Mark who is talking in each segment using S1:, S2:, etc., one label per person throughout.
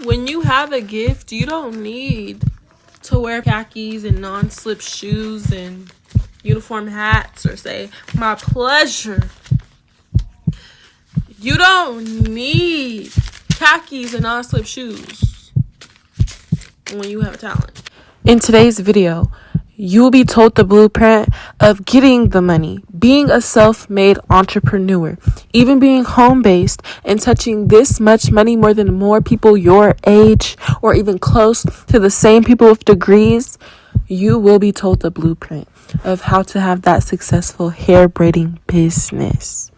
S1: When you have a gift, you don't need to wear khakis and non-slip shoes and uniform hats or say, my pleasure. You don't need khakis and non-slip shoes when you have a talent. In today's video, you will be told the blueprint of getting the money, being a self-made entrepreneur, even being home-based and touching this much money more than more people your age or even close to the same people with degrees. You will be told the blueprint of how to have that successful hair braiding business.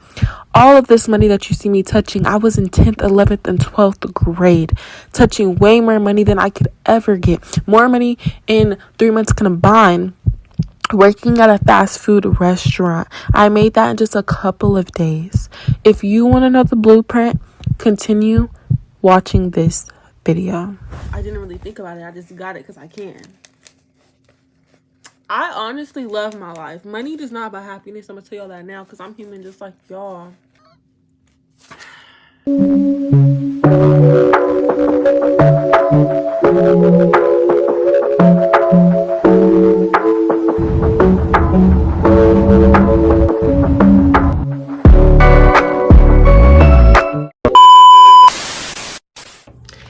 S1: All of this money that you see me touching, I was in 10th, 11th, and 12th grade, touching way more money than I could ever get. More money in 3 months combined, working at a fast food restaurant. I made that in just a couple of days. If you want to know the blueprint, continue watching this video. I didn't really think about it. I just got it because I can. I honestly love my life. Money does not buy happiness. I'm going to tell y'all that now because I'm human just like y'all.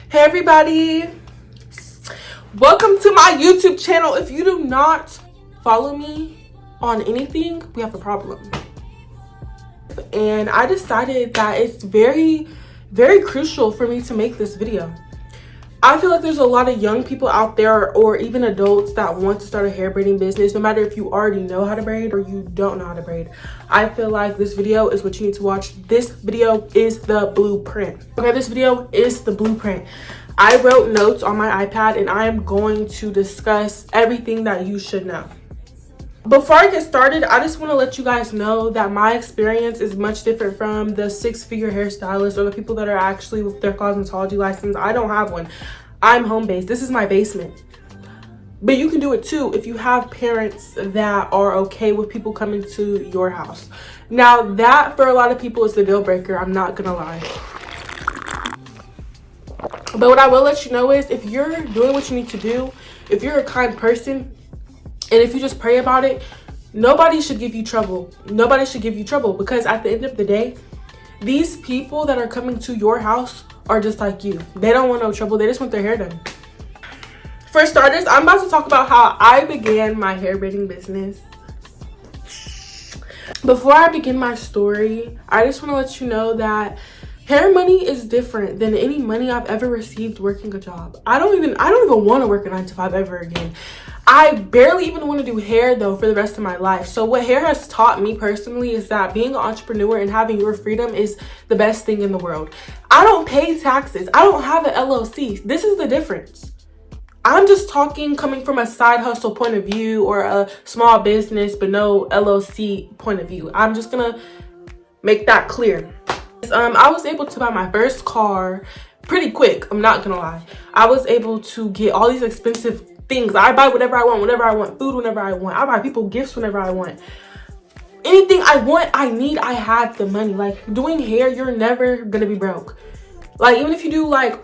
S1: Hey everybody, welcome to my YouTube channel. If you do not follow me on anything, we have a problem. And I decided that it's very crucial for me to make this video. I feel like there's a lot of young people out there or even adults that want to start a hair braiding business, no matter if you already know how to braid or you don't know how to braid. I feel like this video is what you need to watch. This video is the blueprint. Okay, this video is the blueprint. I wrote notes on my iPad and I am going to discuss everything that you should know. Before I get started, I just want to let you guys know that my experience is much different from the six-figure hairstylists or the people that are actually with their cosmetology license. I don't have one. I'm home-based. This is my basement. But you can do it too if you have parents that are okay with people coming to your house. Now, that for a lot of people is the deal breaker. I'm not going to lie. But what I will let you know is if you're doing what you need to do, if you're a kind person, and if you just pray about it, nobody should give you trouble. Nobody should give you trouble because at the end of the day, these people that are coming to your house are just like you. They don't want no trouble. They just want their hair done. For starters, I'm about to talk about how I began my hair braiding business. Before I begin my story, I just want to let you know that hair money is different than any money I've ever received working a job. I don't even want to work a 9 to 5 ever again. I barely even want to do hair though for the rest of my life. So what hair has taught me personally is that being an entrepreneur and having your freedom is the best thing in the world. I don't pay taxes. I don't have an LLC. This is the difference. I'm just talking coming from a side hustle point of view or a small business but no LLC point of view. I'm just gonna make that clear. I was able to buy my first car pretty quick. I'm not gonna lie. I was able to get all these expensive things. I buy whatever I want, food whenever I want. I buy people gifts whenever I want. Anything I want, I need, I have the money. Like doing hair, you're never gonna be broke. Like even if you do like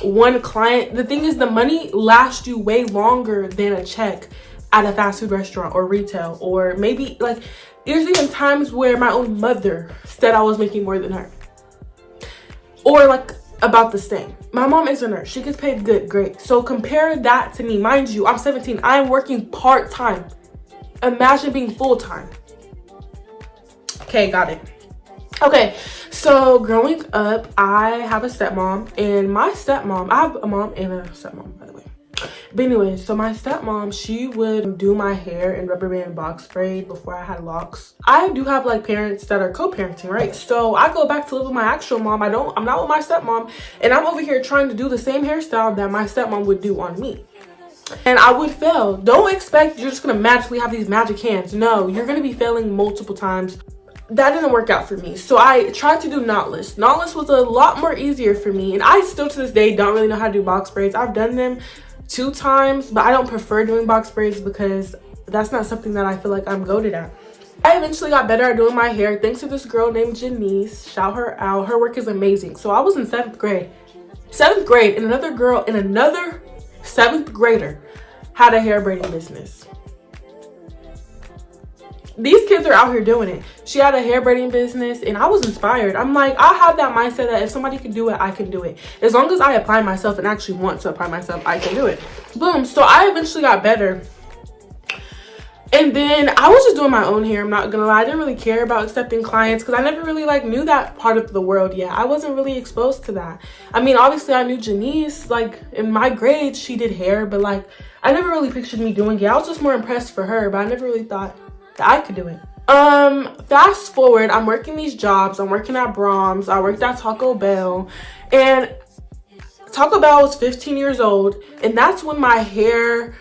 S1: one client, the thing is the money lasts you way longer than a check at a fast food restaurant or retail. Or maybe like there's even times where my own mother said I was making more than her. Or like about the same. My mom is a nurse. She gets paid good, great. So compare that to me. Mind you, I'm 17. I'm working part-time. Imagine being full-time. Okay, got it. Okay, so growing up, I have a stepmom. And my stepmom, I have a mom and a stepmom, by the way. But anyway, so my stepmom, she would do my hair in rubber band box braid before I had locks. I do have like parents that are co-parenting, right? So I go back to live with my actual mom. I'm not with my stepmom, and I'm over here trying to do the same hairstyle that my stepmom would do on me. And I would fail. Don't expect you're just gonna magically have these magic hands. No, you're gonna be failing multiple times. That didn't work out for me. So I tried to do knotless. Knotless was a lot more easier for me. And I still to this day don't really know how to do box braids. I've done them 2 times, but I don't prefer doing box braids because that's not something that I feel like I'm goated at. I eventually got better at doing my hair thanks to this girl named Janice. Shout her out. Her work is amazing. So I was in 7th grade. 7th grade, and another 7th grader had a hair braiding business. These kids are out here doing it. She had a hair braiding business, and I was inspired. I'm like, I have that mindset that if somebody can do it, I can do it. As long as I apply myself and actually want to apply myself, I can do it. Boom. So I eventually got better. And then I was just doing my own hair. I'm not gonna lie. I didn't really care about accepting clients because I never really like knew that part of the world yet. I wasn't really exposed to that. I mean, obviously I knew Janice, like in my grade, she did hair, but like I never really pictured me doing it. I was just more impressed for her, but I never really thought that I could do it. Fast forward, I'm working these jobs. I'm working at Brahms. I worked at Taco Bell, and Taco Bell was 15 years old, and that's when my hair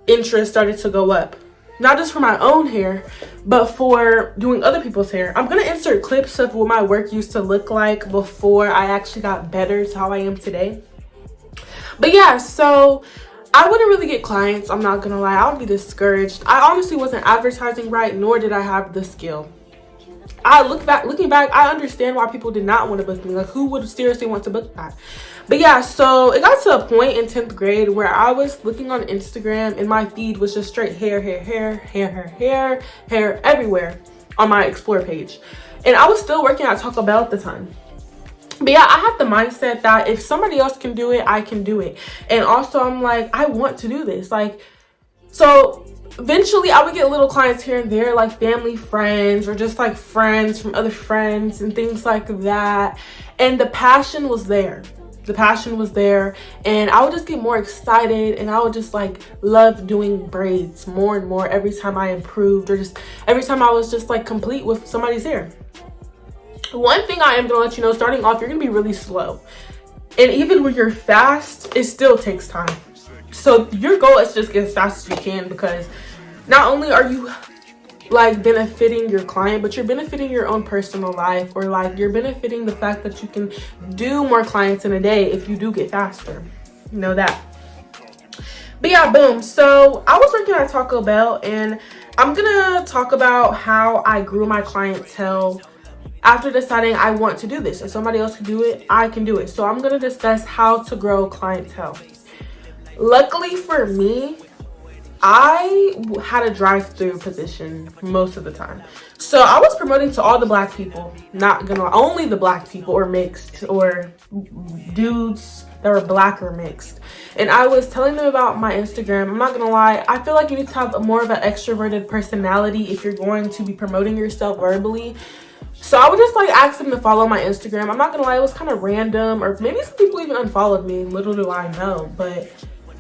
S1: interest started to go up. Not just for my own hair, but for doing other people's hair. I'm gonna insert clips of what my work used to look like before I actually got better to how I am today. But yeah, so I wouldn't really get clients. I'm not gonna lie, I would be discouraged. I honestly wasn't advertising right, nor did I have the skill. Looking back, I understand why people did not want to book me. Like, who would seriously want to book that? But yeah, so it got to a point in 10th grade where I was looking on Instagram and my feed was just straight hair everywhere on my explore page. And I was still working at Taco Bell at the time. But yeah, I had the mindset that if somebody else can do it, I can do it. And also I'm like, I want to do this. Like, so eventually I would get little clients here and there, like family friends or just like friends from other friends and things like that. And the passion was there. The passion was there, and I would just get more excited, and I would just like love doing braids more and more every time I improved, or just every time I was just like complete with somebody's hair. One thing I am gonna let you know, starting off, you're gonna be really slow, and even when you're fast, it still takes time. So your goal is just get as fast as you can, because not only are you like benefiting your client, but you're benefiting your own personal life, or like you're benefiting the fact that you can do more clients in a day if you do get faster. You know that. But yeah, boom. So I was working at Taco Bell, and I'm gonna talk about how I grew my clientele after deciding I want to do this. If somebody else can do it, I can do it. So I'm gonna discuss how to grow clientele. Luckily for me, I had a drive-through position most of the time. So I was promoting to all the black people, not gonna lie, only the black people, or mixed, or dudes that were black or mixed. And I was telling them about my Instagram. I'm not gonna lie, I feel like you need to have more of an extroverted personality if you're going to be promoting yourself verbally. So I would just like ask them to follow my Instagram. I'm not gonna lie, it was kind of random, or maybe some people even unfollowed me, little do I know. But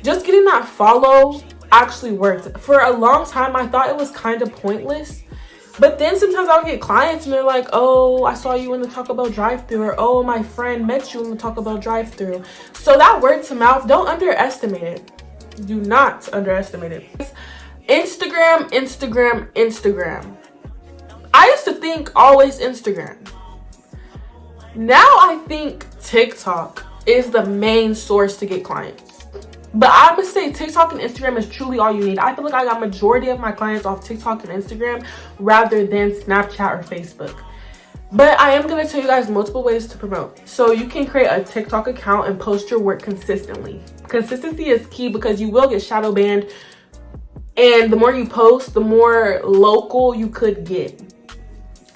S1: just getting that follow actually worked. For a long time, I thought it was kind of pointless. But then sometimes I would get clients and they're like, oh, I saw you in the Taco Bell drive-thru, or oh, my friend met you in the Taco Bell drive-thru. So that word to mouth, don't underestimate it. Do not underestimate it. Instagram. I used to think always Instagram. Now I think TikTok is the main source to get clients. But I would say TikTok and Instagram is truly all you need. I feel like I got majority of my clients off TikTok and Instagram rather than Snapchat or Facebook. But I am going to tell you guys multiple ways to promote. So you can create a TikTok account and post your work consistently. Consistency is key because you will get shadow banned. And the more you post, the more local you could get.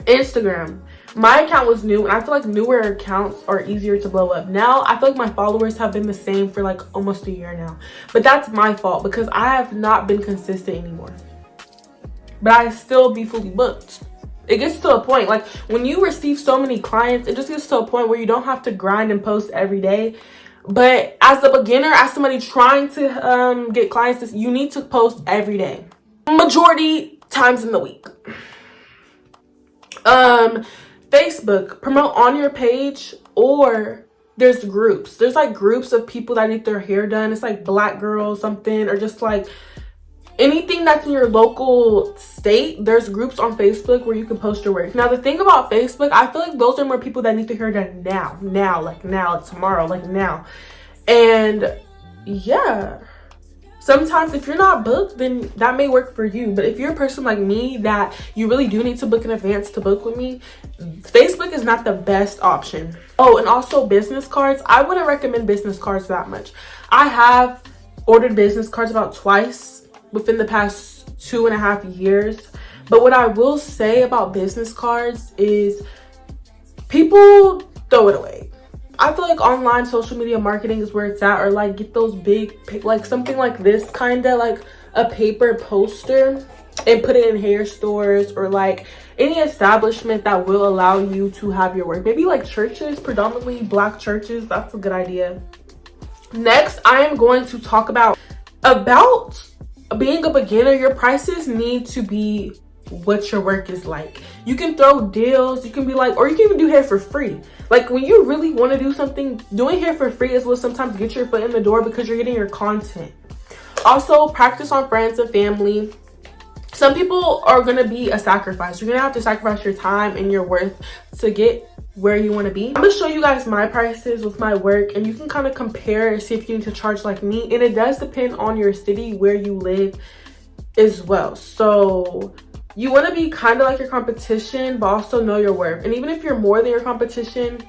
S1: Instagram. My account was new, and I feel like newer accounts are easier to blow up. Now, I feel like my followers have been the same for like almost a year now. But that's my fault because I have not been consistent anymore. But I still be fully booked. It gets to a point, like when you receive so many clients, it just gets to a point where you don't have to grind and post every day. But as a beginner, as somebody trying to get clients, you need to post every day. Majority times in the week. Facebook, promote on your page, or there's groups. There's like groups of people that need their hair done. It's like black girls something, or just like anything that's in your local state. There's groups on Facebook where you can post your work. Now the thing about Facebook, I feel like those are more people that need their hair done now, like tomorrow, like now. And yeah, Sometimes if you're not booked, then that may work for you. But if you're a person like me that you really do need to book in advance to book with me, Facebook is not the best option. Oh, and also business cards. I wouldn't recommend business cards that much. I have ordered business cards about twice within the past 2.5 years. But what I will say about business cards is people throw it away. I feel like online social media marketing is where it's at, or like get those big, like something like this, kind of like a paper poster, and put it in hair stores or like any establishment that will allow you to have your work. Maybe like churches, predominantly Black churches. That's a good idea. Next, I am going to talk about being a beginner. Your prices need to be what your work is like. You can throw deals, you can be like, or you can even do hair for free. Like when you really want to do something, doing hair for free is what sometimes gets your foot in the door because you're getting your content. Also, practice on friends and family. Some people are going to be a sacrifice. You're going to have to sacrifice your time and your worth to get where you want to be. I'm going to show you guys my prices with my work, and you can kind of compare and see if you need to charge like me. And it does depend on your city, where you live as well. So you want to be kind of like your competition, but also know your worth. And even if you're more than your competition,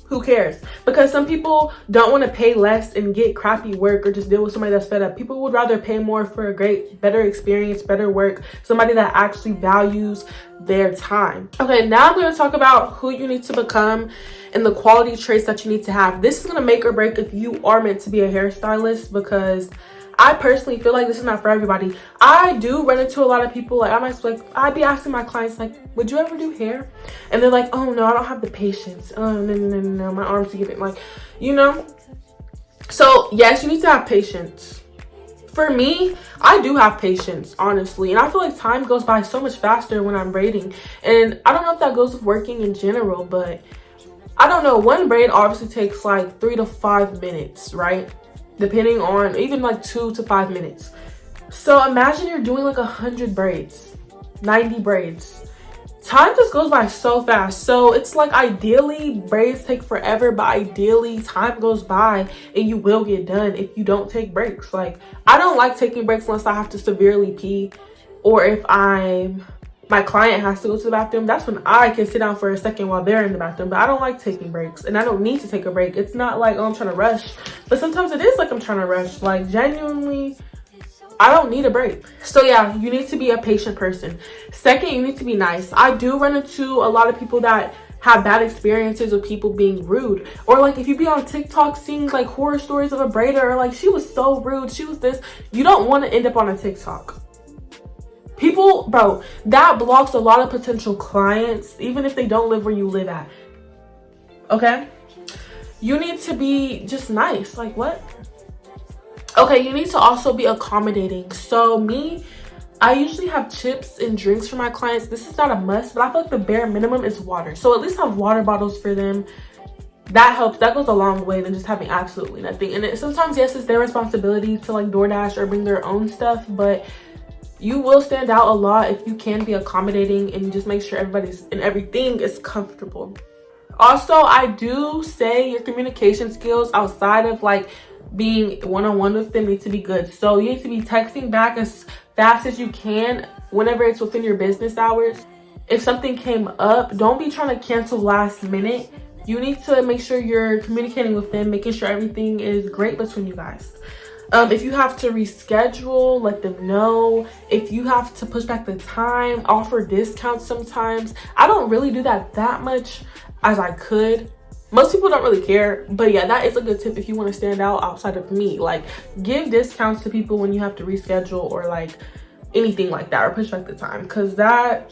S1: who cares? Because some people don't want to pay less and get crappy work or just deal with somebody that's fed up. People would rather pay more for a better experience, better work, somebody that actually values their time. Okay, now I'm going to talk about who you need to become and the quality traits that you need to have. This is going to make or break if you are meant to be a hairstylist, because I personally feel like this is not for everybody. I do run into a lot of people, like I'd be asking my clients, like, would you ever do hair? And they're like, oh no, I don't have the patience. Oh no, my arms are giving, like, you know. So yes, you need to have patience. For me, I do have patience, honestly, and I feel like time goes by so much faster when I'm braiding. And I don't know if that goes with working in general, but I don't know. One braid obviously takes like 3 to 5 minutes, right? Depending on, even like 2 to 5 minutes. So imagine you're doing like 100 braids, 90 braids. Time just goes by so fast. So it's like ideally braids take forever, but ideally time goes by and you will get done if you don't take breaks. Like I don't like taking breaks unless I have to severely pee, or if my client has to go to the bathroom. That's when I can sit down for a second while they're in the bathroom. But I don't like taking breaks, and I don't need to take a break. It's not like, oh, I'm trying to rush, but sometimes it is like I'm trying to rush. Like genuinely, I don't need a break. So yeah, you need to be a patient person. Second, you need to be nice. I do run into a lot of people that have bad experiences with people being rude, or like if you be on TikTok seeing like horror stories of a braider, or like she was so rude, she was this. You don't want to end up on a TikTok. People, bro, that blocks a lot of potential clients, even if they don't live where you live at. Okay? You need to be just nice. Like, what? Okay, you need to also be accommodating. So me, I usually have chips and drinks for my clients. This is not a must, but I feel like the bare minimum is water. So at least have water bottles for them. That helps. That goes a long way than just having absolutely nothing. And sometimes, yes, it's their responsibility to like DoorDash or bring their own stuff, but you will stand out a lot if you can be accommodating and just make sure everything is comfortable. Also, I do say your communication skills outside of like being one-on-one with them need to be good. So you need to be texting back as fast as you can whenever it's within your business hours. If something came up, don't be trying to cancel last minute. You need to make sure you're communicating with them, making sure everything is great between you guys. If you have to reschedule, let them know. If you have to push back the time, offer discounts sometimes. I don't really do that much as I could. Most people don't really care, but yeah, that is a good tip if you want to stand out outside of me. Like, give discounts to people when you have to reschedule or like anything like that, or push back the time, because that,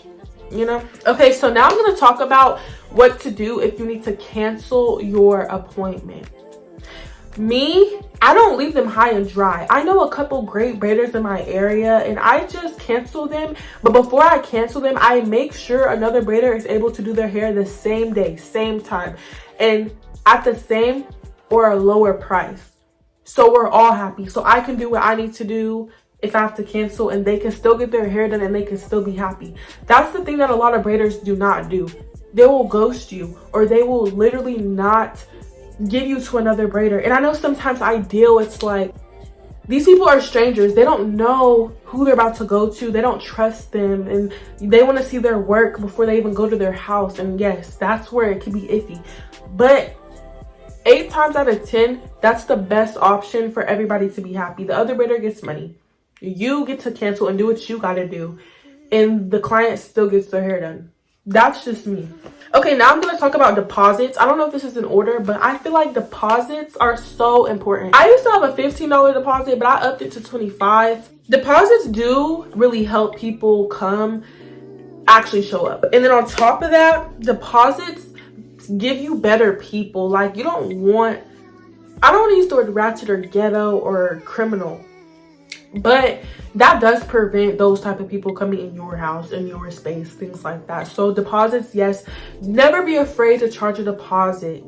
S1: you know. Okay, so now I'm going to talk about what to do if you need to cancel your appointment. Me, I don't leave them high and dry. I know a couple great braiders in my area and I just cancel them. But before I cancel them, I make sure another braider is able to do their hair the same day, same time, and at the same or a lower price. So we're all happy. So I can do what I need to do if I have to cancel, and they can still get their hair done and they can still be happy. That's the thing that a lot of braiders do not do. They will ghost you, or they will literally not give you to another braider. And I know sometimes it's like These people are strangers. They don't know who they're about to go to. They don't trust them, and they want to see their work before they even go to their house. And yes, that's where it can be iffy. But 8 times out of 10, that's the best option for everybody to be happy. The other braider gets money. You get to cancel and do what you gotta do, and the client still gets their hair done. That's just me. Okay, now I'm gonna talk about deposits. I don't know if this is in order, but I feel like deposits are so important. I used to have a $15 deposit, but I upped it to $25. Deposits do really help people actually show up. And then on top of that, deposits give you better people. Like, I don't want to use the word ratchet or ghetto or criminal, but that does prevent those type of people coming in your house, in your space, things like that. So deposits, yes. Never be afraid to charge a deposit.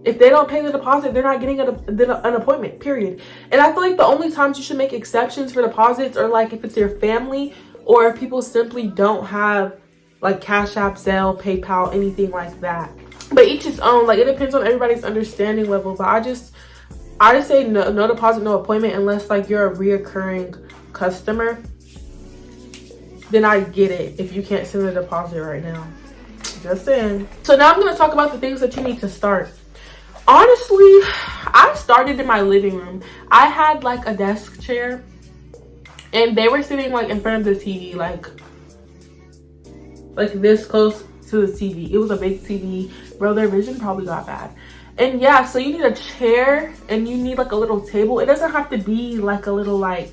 S1: If they don't pay the deposit, they're not getting an appointment, period. And I feel like the only times you should make exceptions for deposits are like if it's your family, or if people simply don't have like Cash App, Zelle, PayPal, anything like that. But each its own. Like, it depends on everybody's understanding level. But I just say no deposit, no appointment, unless like you're a reoccurring customer. Then I get it if you can't send a deposit right now. Just saying. So now I'm going to talk about the things that you need to start. Honestly, I started in my living room. I had like a desk chair, and they were sitting like in front of the TV, like this close to the TV. It was a big TV. Bro, their vision probably got bad. And yeah, so you need a chair, and you need like a little table. It doesn't have to be like a little like,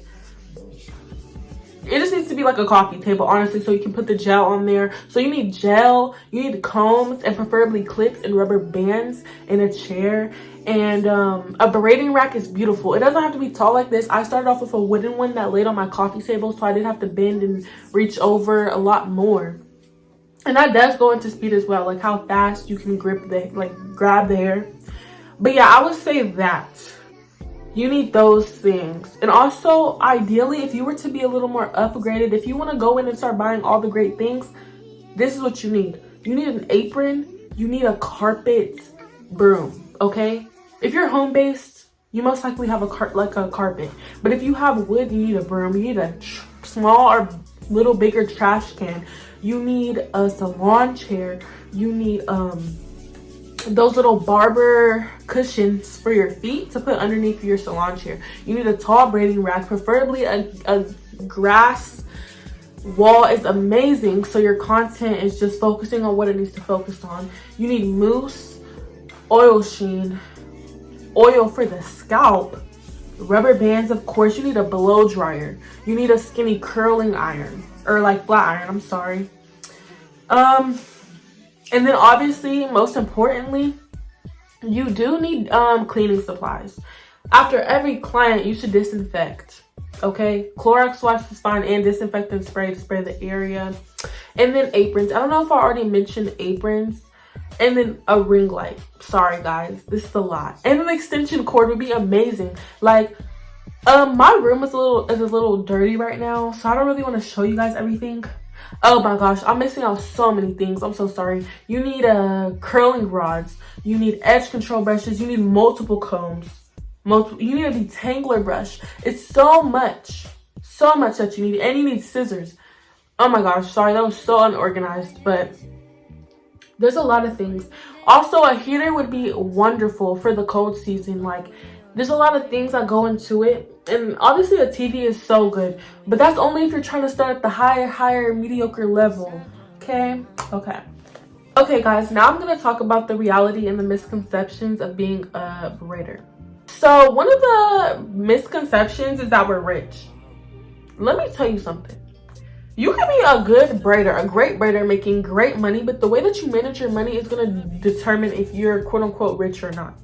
S1: it just needs to be like a coffee table, honestly, so you can put the gel on there. So you need gel, you need combs, and preferably clips and rubber bands, and a chair. And a braiding rack is beautiful. It doesn't have to be tall like this. I started off with a wooden one that laid on my coffee table, so I didn't have to bend and reach over a lot more. And that does go into speed as well, like how fast you can grab the hair. But yeah, I would say that you need those things. And also, ideally, if you were to be a little more upgraded, if you want to go in and start buying all the great things, this is what you need. You need an apron. You need a carpet broom, okay? If you're home-based, you most likely have a carpet. But if you have wood, you need a broom. You need a small or little bigger trash can. You need a salon chair. You need those little barber cushions for your feet to put underneath your salon chair. You need a tall braiding rack, preferably a grass wall is amazing, so your content is just focusing on what it needs to focus on. You need mousse, oil sheen, oil for the scalp, rubber bands, of course. You need a blow dryer. You need a skinny curling iron, or like flat iron, I'm sorry. And then obviously, most importantly, you do need cleaning supplies. After every client, you should disinfect, okay? Clorox wipes is fine, and disinfectant spray to spray the area. And then aprons. I don't know if I already mentioned aprons. And then a ring light. Sorry guys, this is a lot. And an extension cord would be amazing. Like, my room is a little dirty right now, so I don't really want to show you guys everything. Oh my gosh, I'm missing out so many things. I'm so sorry. You need curling rods. You need edge control brushes. You need multiple combs. You need a detangler brush. It's so much that you need. And you need scissors. Oh my gosh, sorry, that was so unorganized, but there's a lot of things. Also, a heater would be wonderful for the cold season. Like, there's a lot of things that go into it. And obviously a TV is so good, but that's only if you're trying to start at the higher mediocre level. Okay guys, now I'm going to talk about the reality and the misconceptions of being a braider. So one of the misconceptions is that we're rich. Let me tell you something. You can be a good braider, a great braider, making great money, but the way that you manage your money is going to determine if you're quote unquote rich or not.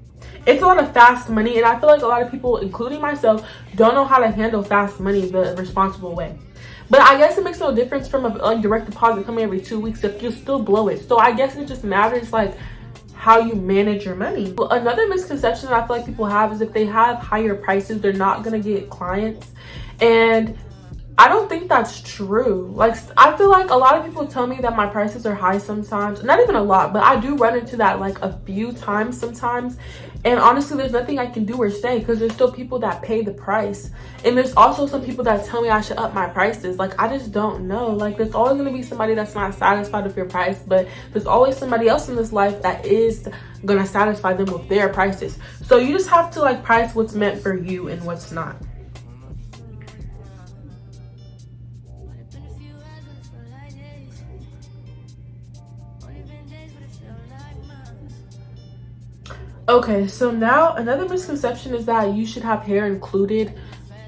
S1: It's a lot of fast money, and I feel like a lot of people, including myself, don't know how to handle fast money the responsible way. But I guess it makes no difference from a direct deposit coming every 2 weeks if you still blow it. So I guess it just matters like how you manage your money. Another misconception that I feel like people have is if they have higher prices, they're not gonna get clients. And I don't think that's true. Like, I feel like a lot of people tell me that my prices are high sometimes. Not even a lot, but I do run into that like a few times sometimes. And honestly, there's nothing I can do or say because there's still people that pay the price. And there's also some people that tell me I should up my prices. Like, I just don't know. Like, there's always going to be somebody that's not satisfied with your price, but there's always somebody else in this life that is going to satisfy them with their prices. So you just have to like price what's meant for you and what's not. Okay, so now another misconception is that you should have hair included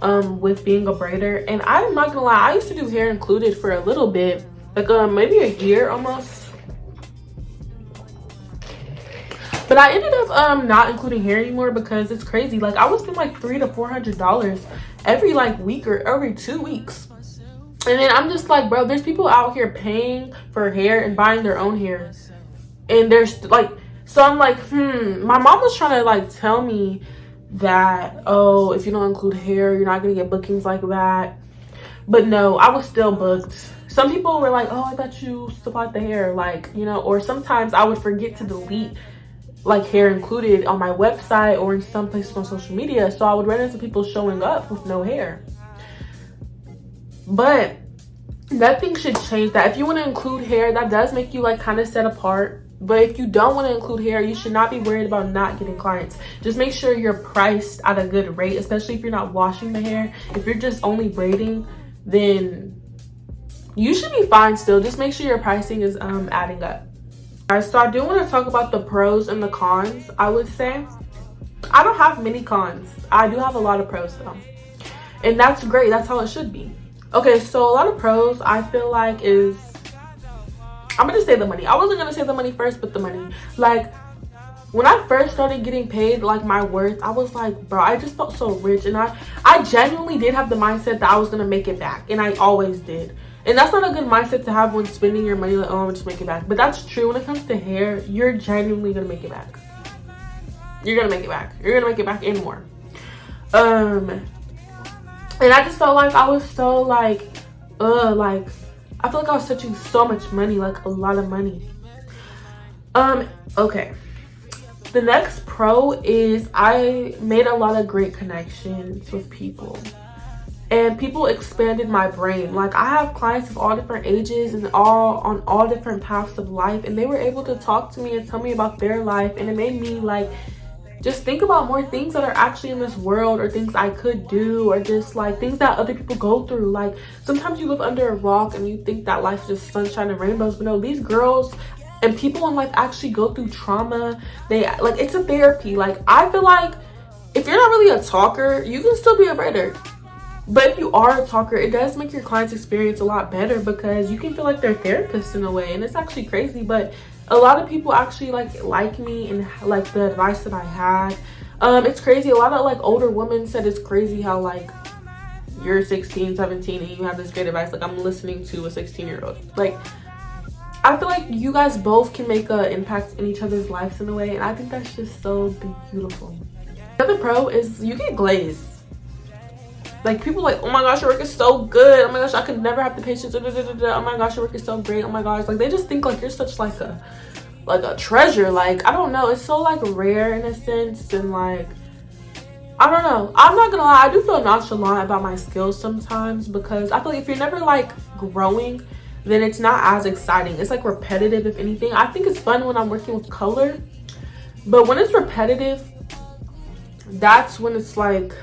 S1: with being a braider. And I'm not gonna lie, I used to do hair included for a little bit, like maybe a year almost. But I ended up not including hair anymore because it's crazy. Like, I would spend like $300 to $400 every like week or every 2 weeks. And then I'm just like, bro, there's people out here paying for hair and buying their own hair. And there's like, so I'm like, my mom was trying to like tell me that, oh, if you don't include hair, you're not gonna get bookings like that. But no, I was still booked. Some people were like, oh, I thought you supplied the hair, like, you know, or sometimes I would forget to delete like hair included on my website or in some places on social media. So I would run into people showing up with no hair. But nothing should change that. If you want to include hair, that does make you like kind of set apart. But if you don't want to include hair, you should not be worried about not getting clients. Just make sure you're priced at a good rate, especially if you're not washing the hair. If you're just only braiding, then you should be fine still. Just make sure your pricing is adding up. Alright, so I do want to talk about the pros and the cons. I would say I don't have many cons. I do have a lot of pros though, and that's great. That's how it should be. Okay, so a lot of pros I feel like is, I'm gonna say the money. I wasn't gonna say the money first, but the money. Like, when I first started getting paid like my worth, I was like, bro, I just felt so rich. And I genuinely did have the mindset that I was gonna make it back, and I always did. And that's not a good mindset to have when spending your money, like, oh, I'm gonna just make it back. But that's true when it comes to hair. You're genuinely gonna make it back. You're gonna make it back. You're gonna make it back and more. And I just felt like I was so like I feel like I was touching so much money, like a lot of money. Okay. The next pro is I made a lot of great connections with people. And people expanded my brain. Like, I have clients of all different ages and all on all different paths of life, and they were able to talk to me and tell me about their life, and it made me like just think about more things that are actually in this world, or things I could do, or just like things that other people go through. Like, sometimes you live under a rock and you think that life's just sunshine and rainbows, but no, these girls and people in life actually go through trauma. They like, it's a therapy. Like, I feel like if you're not really a talker, you can still be a braider. But if you are a talker, it does make your client's experience a lot better because you can feel like they're therapists in a way. And it's actually crazy, but a lot of people actually like me and like the advice that I had. It's crazy. A lot of like older women said it's crazy how like you're 16, 17 and you have this great advice. Like, I'm listening to a 16-year-old. Like, I feel like you guys both can make an impact in each other's lives in a way, and I think that's just so beautiful. The other pro is you get glazed. Like, people like, oh my gosh, your work is so good. Oh my gosh, I could never have the patience. Oh my gosh, your work is so great. Oh my gosh. Like, they just think like you're such like a treasure. Like, I don't know. It's so like rare in a sense. And like, I don't know. I'm not gonna lie. I do feel nonchalant about my skills sometimes because I feel like if you're never like growing, then it's not as exciting. It's like repetitive, if anything. I think it's fun when I'm working with color. But when it's repetitive, that's when it's like...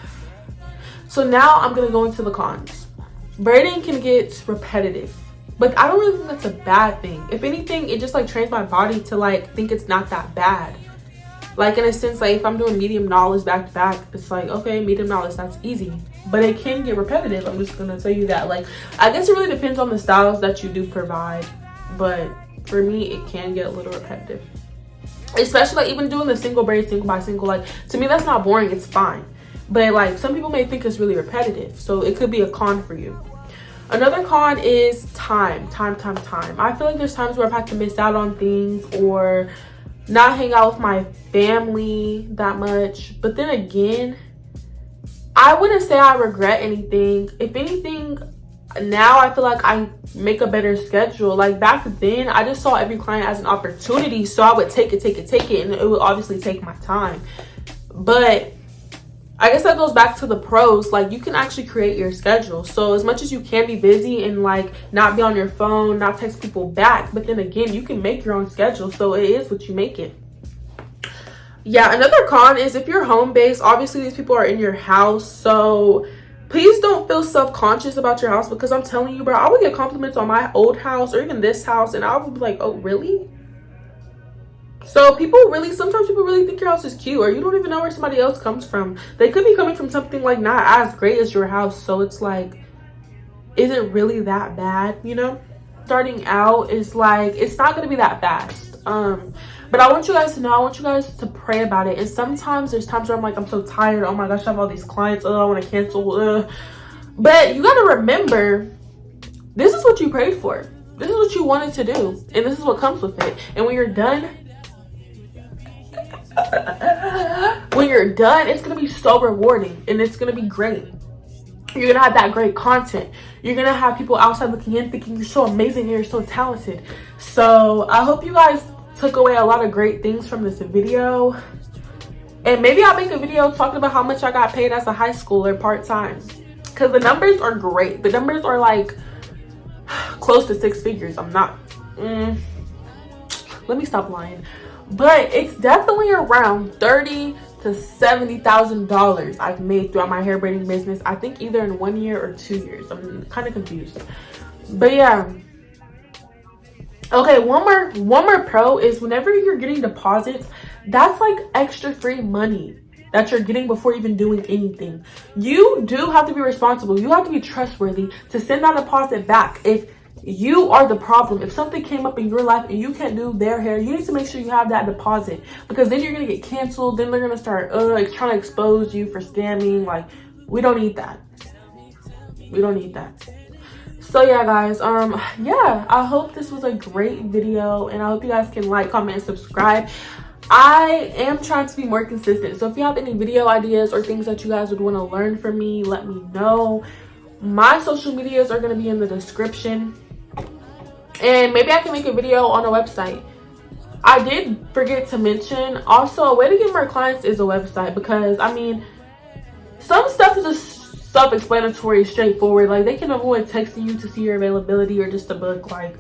S1: So now I'm gonna go into the cons. Braiding can get repetitive, but I don't really think that's a bad thing. If anything, it just like trains my body to like think it's not that bad. Like, in a sense, like if I'm doing medium knowledge back to back, it's like, okay, medium knowledge, that's easy. But it can get repetitive. I'm just gonna tell you that. Like, I guess it really depends on the styles that you do provide. But for me, it can get a little repetitive. Especially like even doing the single braid, single by single. Like, to me, that's not boring, it's fine. But like, some people may think it's really repetitive, so it could be a con for you. Another con is time. I feel like there's times where I've had to miss out on things or not hang out with my family that much. But then again, I wouldn't say I regret anything. If anything, now I feel like I make a better schedule. Like back then, I just saw every client as an opportunity, so I would take it, and it would obviously take my time. But I guess that goes back to the pros. Like, you can actually create your schedule. So as much as you can be busy and like not be on your phone, not text people back, but then again, you can make your own schedule. So it is what you make it. Yeah, another con is if you're home based, obviously these people are in your house, so please don't feel self-conscious about your house, because I'm telling you, bro, I would get compliments on my old house or even this house, and I would be like, oh, really? So sometimes people really think your house is cute, or you don't even know where somebody else comes from. They could be coming from something like not as great as your house. So it's like, is it really that bad, you know? Starting out is like, it's not going to be that fast. But I want you guys to know, I want you guys to pray about it. And sometimes there's times where I'm like, I'm so tired. Oh my gosh, I have all these clients. Oh, I want to cancel. But you got to remember, this is what you prayed for. This is what you wanted to do. And this is what comes with it. And when you're done, it's going to be so rewarding. And it's going to be great. You're going to have that great content. You're going to have people outside looking in thinking you're so amazing and you're so talented. So I hope you guys took away a lot of great things from this video, and maybe I'll make a video talking about how much I got paid as a high schooler part-time, because the numbers are great. The numbers are like close to 6 figures. I'm not let me stop lying, but it's definitely around $30,000 to $70,000 I've made throughout my hair braiding business. I think either in 1 year or 2 years. I'm kind of confused, but yeah. Okay, one more pro is whenever you're getting deposits, that's like extra free money that you're getting before even doing anything. You do have to be responsible. You have to be trustworthy to send that deposit back. If you are the problem, if something came up in your life and you can't do their hair, you need to make sure you have that deposit, because then you're gonna get canceled. Then they're gonna start trying to expose you for scamming. Like, we don't need that. We don't need that. So yeah, guys, yeah, I hope this was a great video, and I hope you guys can like, comment, and subscribe. I am trying to be more consistent, so if you have any video ideas or things that you guys would want to learn from me, let me know. My social medias are going to be in the description, and maybe I can make a video on a website. I did forget to mention also, a way to get more clients is a website, because I mean, some stuff is just self-explanatory, straightforward. Like, they can avoid texting you to see your availability or just to book. Like,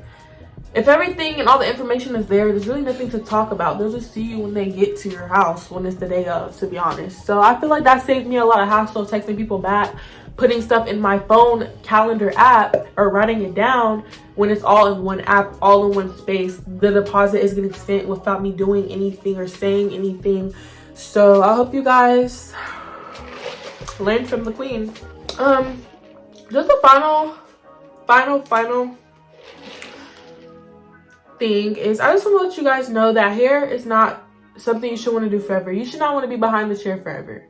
S1: if everything and all the information is there's really nothing to talk about. They'll just see you when they get to your house, when it's the day of, to be honest. So I feel like that saved me a lot of hassle, texting people back, putting stuff in my phone calendar app, or writing it down. When it's all in one app, all in one space, the deposit is getting sent without me doing anything or saying anything. So I hope you guys learn from the queen. Just a final thing is, I just want to let you guys know that hair is not something you should want to do forever. You should not want to be behind the chair forever.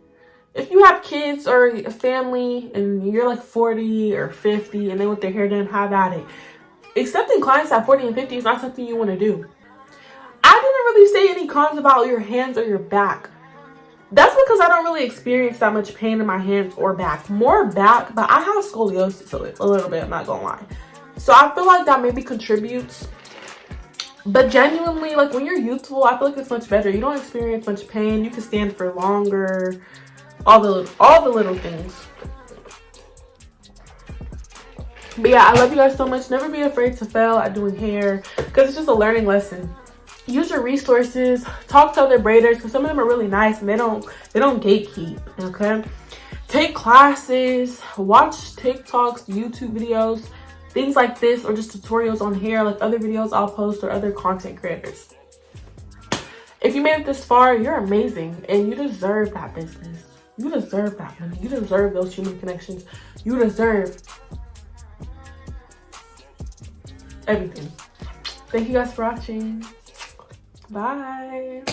S1: If you have kids or a family and you're like 40 or 50 and they want their hair done, have at it. Accepting clients at 40 and 50 is not something you want to do. I didn't really say any cons about your hands or your back. That's because I don't really experience that much pain in my hands or back. More back, but I have scoliosis, so it's a little bit, I'm not gonna lie. So I feel like that maybe contributes. But genuinely, like, when you're youthful, I feel like it's much better. You don't experience much pain. You can stand for longer. All the little things. But yeah, I love you guys so much. Never be afraid to fail at doing hair, because it's just a learning lesson. Use your resources, talk to other braiders, because some of them are really nice and they don't gatekeep. Okay, take classes, watch TikToks, YouTube videos, things like this, or just tutorials on hair, like other videos I'll post or other content creators. If you made it this far, you're amazing, and you deserve that business. You deserve that money. You deserve those human connections. You deserve everything. Thank you guys for watching. Bye.